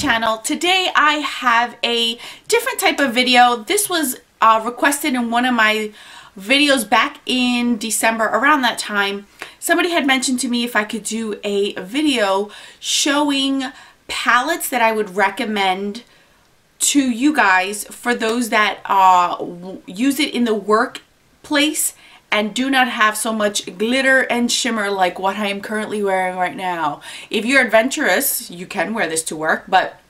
channel. Today I have a different type of video. This was requested in one of my videos back in December. Around that time, somebody had mentioned to me if I could do a video showing palettes that I would recommend to you guys for those that use it in the workplace and do not have so much glitter and shimmer like what I am currently wearing right now. If you're adventurous, you can wear this to work, but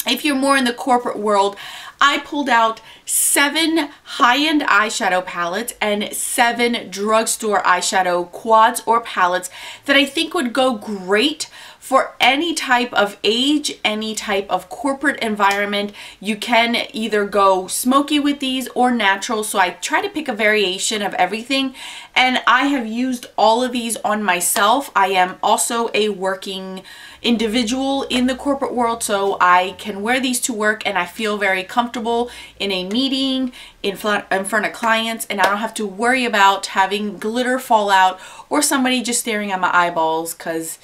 if you're more in the corporate world, I pulled out 7 high-end eyeshadow palettes and 7 drugstore eyeshadow quads or palettes that I think would go great for any type of age, any type of corporate environment. You can either go smoky with these or natural, so I try to pick a variation of everything, and I have used all of these on myself. I am also a working individual in the corporate world, so I can wear these to work and I feel very comfortable in a meeting, in front of clients, and I don't have to worry about having glitter fall out or somebody just staring at my eyeballs because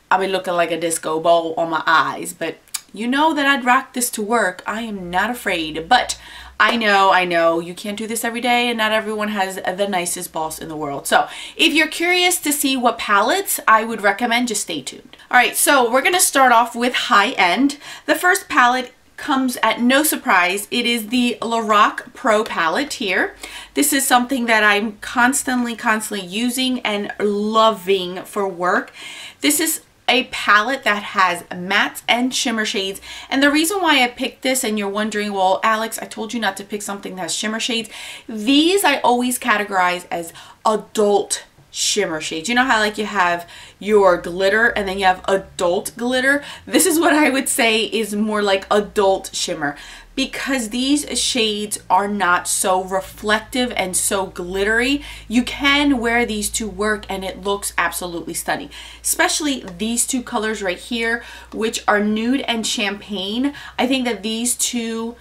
I'll be looking like a disco ball on my eyes. But you know that I'd rock this to work. I am not afraid, but I know you can't do this every day and not everyone has the nicest boss in the world. So if you're curious to see what palettes I would recommend, just stay tuned. All right, so we're gonna start off with high end. The first palette comes at no surprise. It is the LORAC Pro palette here. This is something that I'm constantly using and loving for work. This is a palette that has mattes and shimmer shades, and the reason why I picked this, and you're wondering, well Alex, I told you not to pick something that has shimmer shades. These I always categorize as adult shimmer shades. You know how like you have your glitter and then you have adult glitter? This is what I would say is more like adult shimmer, because these shades are not so reflective and so glittery. You can wear these to work and it looks absolutely stunning. Especially these two colors right here, which are nude and champagne. I think that these two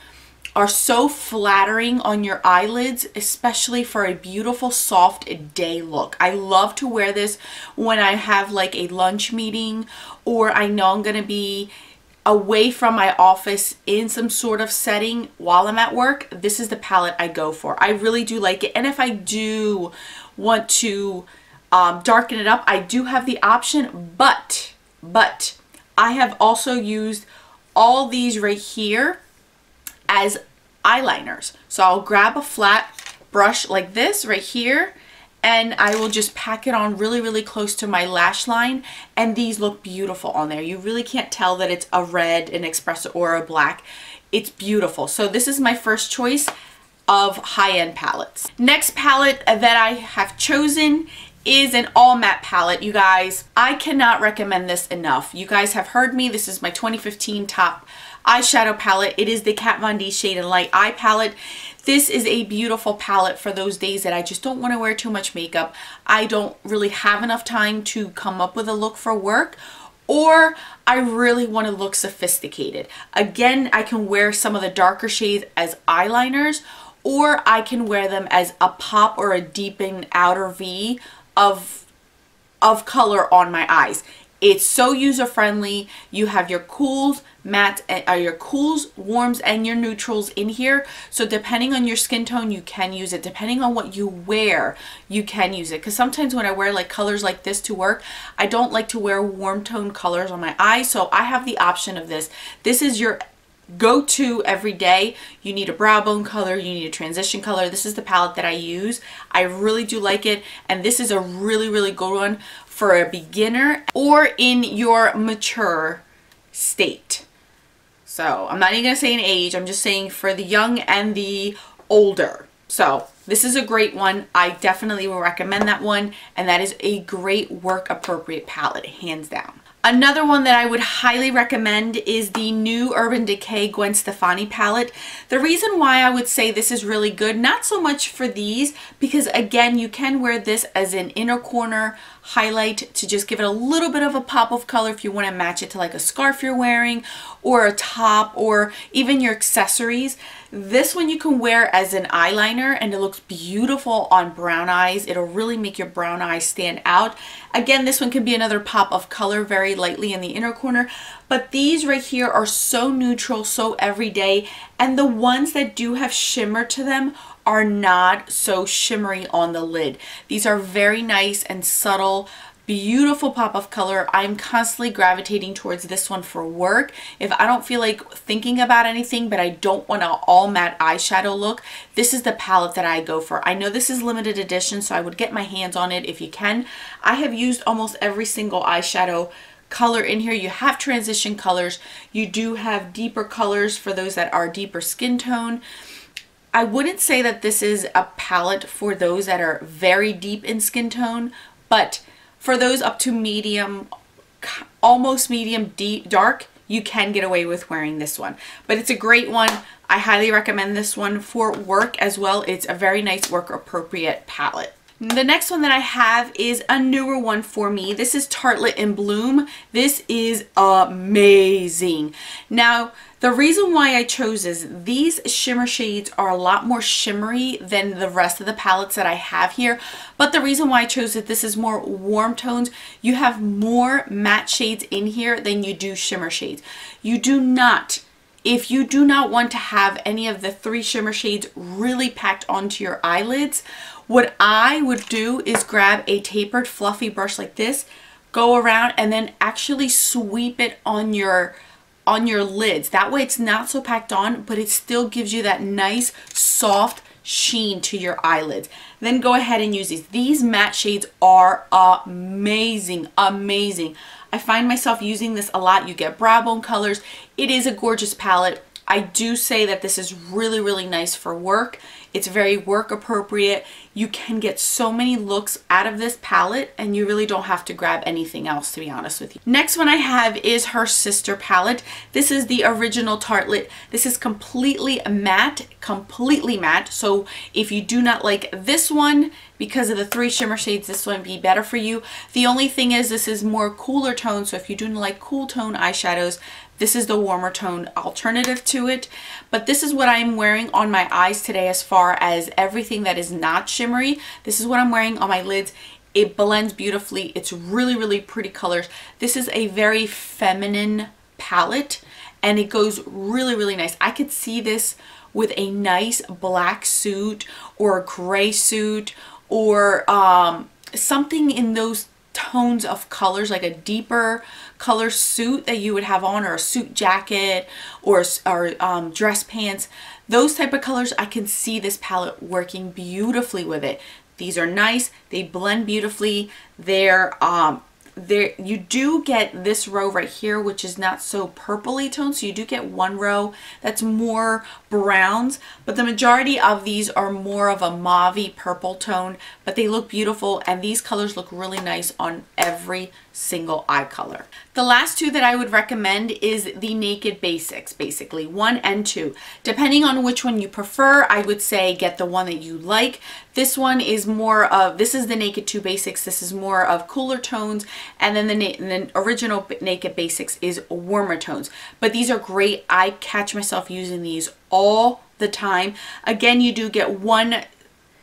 are so flattering on your eyelids, especially for a beautiful soft day look. I love to wear this when I have like a lunch meeting, or I know I'm gonna be away from my office in some sort of setting while I'm at work. This is the palette I go for. I really do like it, and if I do want to darken it up, I do have the option, but I have also used all these right here as eyeliners. So I'll grab a flat brush like this right here, and I will just pack it on really close to my lash line, and these look beautiful on there. You really can't tell that it's a red, an espresso, or a black. It's beautiful. So this is my first choice of high-end palettes. Next palette that I have chosen is an all matte palette. You guys, I cannot recommend this enough. You guys have heard me. This is my 2015 top eyeshadow palette. It is the Kat Von D Shade and Light Eye palette. This is a beautiful palette for those days that I just don't want to wear too much makeup. I don't really have enough time to come up with a look for work, or I really want to look sophisticated. Again, I can wear some of the darker shades as eyeliners, or I can wear them as a pop or a deepened outer V of color on my eyes. It's so user-friendly. You have your cools, mattes, your cools, warms, and your neutrals in here. So depending on your skin tone, you can use it. Depending on what you wear, you can use it. Because sometimes when I wear like colors like this to work, I don't like to wear warm tone colors on my eyes. So I have the option of this. This is your go-to every day. You need a brow bone color, you need a transition color. This is the palette that I use. I really do like it, and this is a really good one for a beginner or in your mature state. So I'm not even gonna say an age, I'm just saying for the young and the older. So this is a great one. I definitely will recommend that one, and that is a great work appropriate palette, hands down. Another one that I would highly recommend is the new Urban Decay Gwen Stefani palette. The reason why I would say this is really good, not so much for these, because again, you can wear this as an inner corner highlight to just give it a little bit of a pop of color if you want to match it to like a scarf you're wearing or a top or even your accessories. This one you can wear as an eyeliner and it looks beautiful on brown eyes. It'll really make your brown eyes stand out. Again, this one can be another pop of color very lightly in the inner corner, but these right here are so neutral, so everyday, and the ones that do have shimmer to them are not so shimmery on the lid. These are very nice and subtle, beautiful pop of color. I'm constantly gravitating towards this one for work. If I don't feel like thinking about anything, but I don't want an all matte eyeshadow look, this is the palette that I go for. I know this is limited edition, so I would get my hands on it if you can. I have used almost every single eyeshadow color in here. You have transition colors. You do have deeper colors for those that are deeper skin tone. I wouldn't say that this is a palette for those that are very deep in skin tone, but for those up to medium, almost medium deep dark, you can get away with wearing this one. But it's a great one. I highly recommend this one for work as well. It's a very nice work appropriate palette. The next one that I have is a newer one for me. This is Tartelette in Bloom. This is amazing. Now, the reason why I chose is these shimmer shades are a lot more shimmery than the rest of the palettes that I have here. But the reason why I chose it, this is more warm tones. You have more matte shades in here than you do shimmer shades. You do not, if you do not want to have any of the 3 shimmer shades really packed onto your eyelids, what I would do is grab a tapered fluffy brush like this, go around and then actually sweep it on your lids. That way it's not so packed on, but it still gives you that nice soft sheen to your eyelids. Then go ahead and use these. These matte shades are amazing, amazing. I find myself using this a lot. You get brow bone colors. It is a gorgeous palette. I do say that this is really, really nice for work. It's very work appropriate. You can get so many looks out of this palette and you really don't have to grab anything else, to be honest with you. Next one I have is her sister palette. This is the original Tartelette. This is completely matte. So if you do not like this one, because of the 3 shimmer shades, this one would be better for you. The only thing is this is more cooler tone. So if you do like cool tone eyeshadows, this is the warmer tone alternative to it. But this is what I'm wearing on my eyes today as far as everything that is not shimmery. This is what I'm wearing on my lids. It blends beautifully. It's really, really pretty colors. This is a very feminine palette and it goes really, really nice. I could see this with a nice black suit or a gray suit or something in those tones of colors, like a deeper color suit that you would have on, or a suit jacket, or dress pants. Those type of colors, I can see this palette working beautifully with it. These are nice. They blend beautifully. You do get this row right here, which is not so purpley toned. So you do get one row that's more browns, but the majority of these are more of a mauvey purple tone, but they look beautiful and these colors look really nice on every single eye color. The last 2 that I would recommend is the Naked Basics, basically 1 and 2. Depending on which one you prefer, I would say get the one that you like. This one is more of, this is the Naked 2 Basics. This is more of cooler tones, and then the original Naked Basics is warmer tones. But these are great. I catch myself using these all the time. Again, you do get one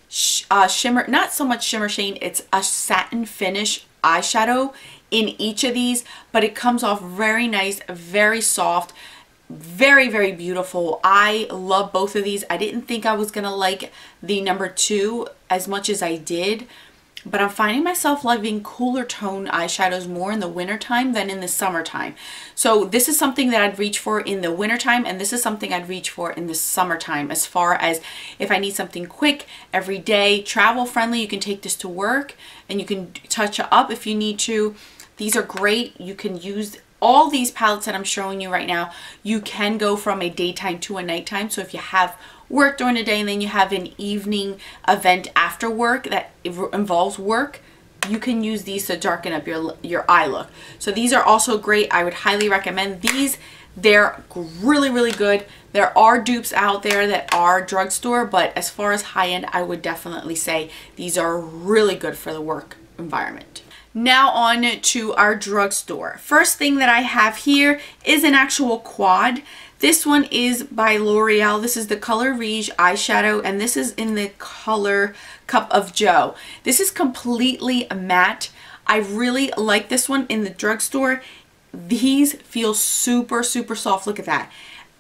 shimmer, not so much shimmer shade, it's a satin finish eyeshadow in each of these, but it comes off very nice, very soft, very, very beautiful. I love both of these. I didn't think I was gonna like the number 2 as much as I did, but I'm finding myself loving cooler tone eyeshadows more in the wintertime than in the summertime. So this is something that I'd reach for in the wintertime, and this is something I'd reach for in the summertime. As far as if I need something quick, everyday, travel friendly, you can take this to work and you can touch it up if you need to. These are great. You can use all these palettes that I'm showing you right now. You can go from a daytime to a nighttime. So if you have work during the day and then you have an evening event after work that involves work, you can use these to darken up your eye look. So these are also great. I would highly recommend these. They're really, really good. There are dupes out there that are drugstore, but as far as high-end, I would definitely say these are really good for the work environment. Now on to our drugstore. First thing that I have here is an actual quad. This one is by L'Oreal. This is the color Rouge eyeshadow, and this is in the color Cup of Joe. This is completely matte. I really like this one in the drugstore. These feel super, super soft. Look at that.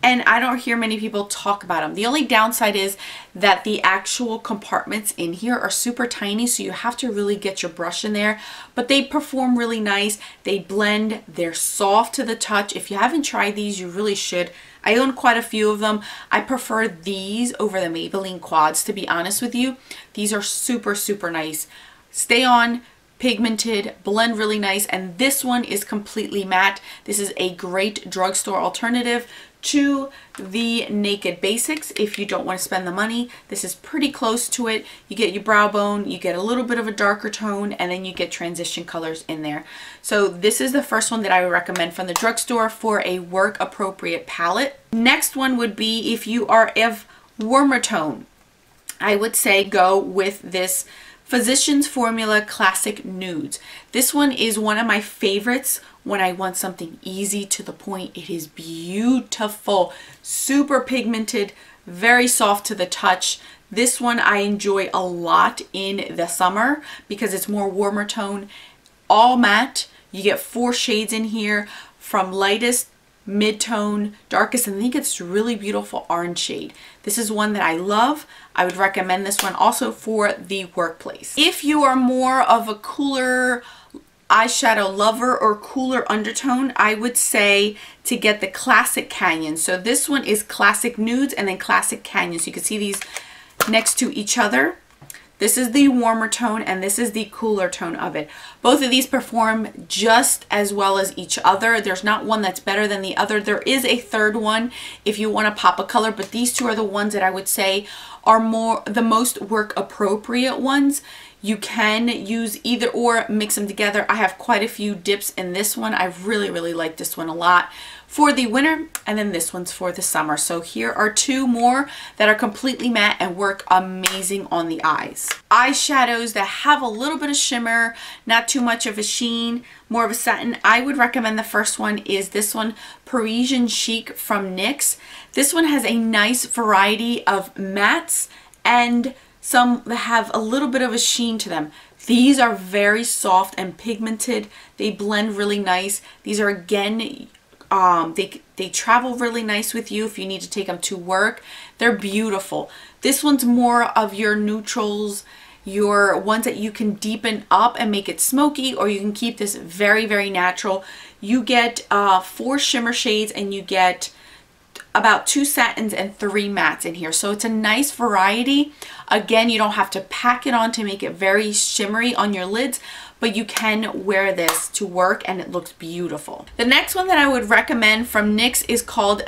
And I don't hear many people talk about them. The only downside is that the actual compartments in here are super tiny, so you have to really get your brush in there. But they perform really nice. They blend. They're soft to the touch. If you haven't tried these, you really should. I own quite a few of them. I prefer these over the Maybelline Quads, to be honest with you. These are super, super nice. Stay on, pigmented, blend really nice, and this one is completely matte. This is a great drugstore alternative to the Naked Basics if you don't want to spend the money. This is pretty close to it. You get your brow bone, you get a little bit of a darker tone, and then you get transition colors in there. So this is the first one that I would recommend from the drugstore for a work appropriate palette. Next one would be if you are of warmer tone. I would say go with this Physicians Formula Classic Nudes. This one is one of my favorites when I want something easy to the point. It is beautiful, super pigmented, very soft to the touch. This one I enjoy a lot in the summer because it's more warmer tone, all matte. You get 4 shades in here from lightest, mid-tone, darkest, and I think it's really beautiful orange shade. This is one that I love. I would recommend this one also for the workplace. If you are more of a cooler eyeshadow lover or cooler undertone, I would say to get the Classic Canyon. So this one is Classic Nudes and then Classic Canyon. So you can see these next to each other. This is the warmer tone and this is the cooler tone of it. Both of these perform just as well as each other. There's not one that's better than the other. There is a third one if you want to pop a color, but these two are the ones that I would say are the most work appropriate ones. You can use either or, mix them together. I have quite a few dips in this one. I really, really like this one a lot for the winter, and then this one's for the summer. So here are 2 more that are completely matte and work amazing on the eyes. Eyeshadows that have a little bit of shimmer, not too much of a sheen, more of a satin. I would recommend the first one is this one, Parisian Chic from NYX. This one has a nice variety of mattes and some that have a little bit of a sheen to them. These are very soft and pigmented. They blend really nice. These are, again, they travel really nice with you if you need to take them to work. They're beautiful. This one's more of your neutrals, your ones that you can deepen up and make it smoky, or you can keep this very, very natural. You get 4 shimmer shades and you get about 2 satins and 3 mattes in here. So it's a nice variety. Again, you don't have to pack it on to make it very shimmery on your lids, but you can wear this to work and it looks beautiful. The next one that I would recommend from NYX is called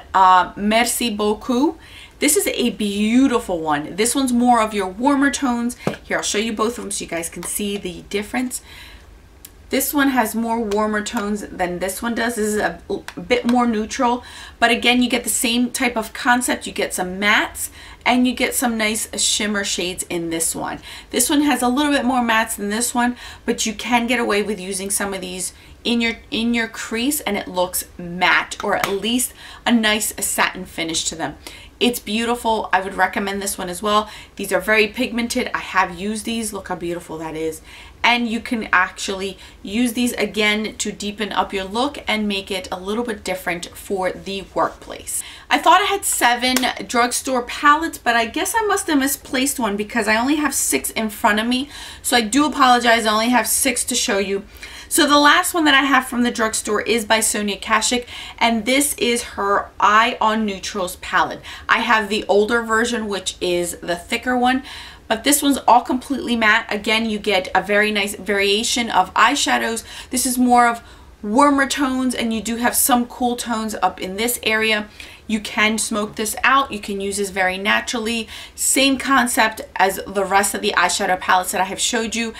Merci Beaucoup. This is a beautiful one. This one's more of your warmer tones. Here, I'll show you both of them so you guys can see the difference. This one has more warmer tones than this one does. This is a bit more neutral, but again, you get the same type of concept. You get some mattes and you get some nice shimmer shades in this one. This one has a little bit more mattes than this one, but you can get away with using some of these in your crease and it looks matte, or at least a nice satin finish to them. It's beautiful. I would recommend this one as well. These are very pigmented. I have used these. Look how beautiful that is. And you can actually use these again to deepen up your look and make it a little bit different for the workplace. I thought I had 7 drugstore palettes, but I guess I must have misplaced one because I only have 6 in front of me. So I do apologize. I only have 6 to show you. So the last one that I have from the drugstore is by Sonia Kashuk, and this is her Eye on Neutrals palette. I have the older version, which is the thicker one, but this one's all completely matte. Again, you get a very nice variation of eyeshadows. This is more of warmer tones, and you do have some cool tones up in this area. You can smoke this out. You can use this very naturally. Same concept as the rest of the eyeshadow palettes that I have showed you.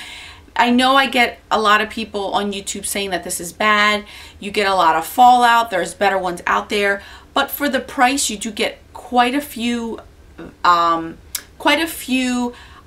I know I get a lot of people on YouTube saying that this is bad. You get a lot of fallout. There's better ones out there, but for the price, you do get quite a few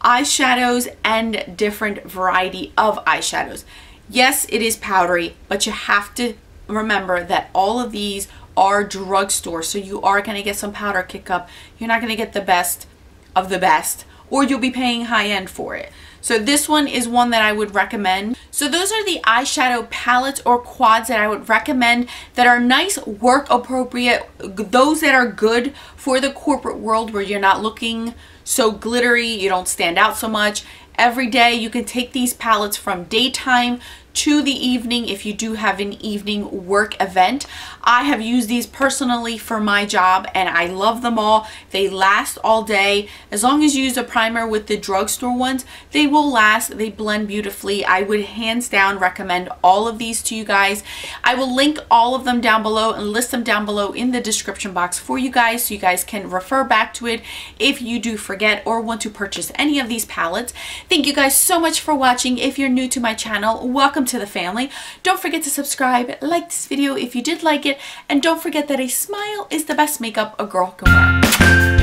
eyeshadows and different variety of eyeshadows. Yes, it is powdery, but you have to remember that all of these are drugstore, so you are going to get some powder kick up. You're not going to get the best of the best, or you'll be paying high end for it. So this one is one that I would recommend. So those are the eyeshadow palettes or quads that I would recommend that are nice, work appropriate, those that are good for the corporate world where you're not looking so glittery, you don't stand out so much. Every day you can take these palettes from daytime to the evening if you do have an evening work event. I have used these personally for my job and I love them all. They last all day. As long as you use a primer with the drugstore ones, they will last. They blend beautifully. I would hands down recommend all of these to you guys. I will link all of them down below and list them down below in the description box for you guys so you guys can refer back to it if you do forget or want to purchase any of these palettes. Thank you guys so much for watching. If you're new to my channel, welcome to the family. Don't forget to subscribe, like this video if you did like it, and don't forget that a smile is the best makeup a girl can wear.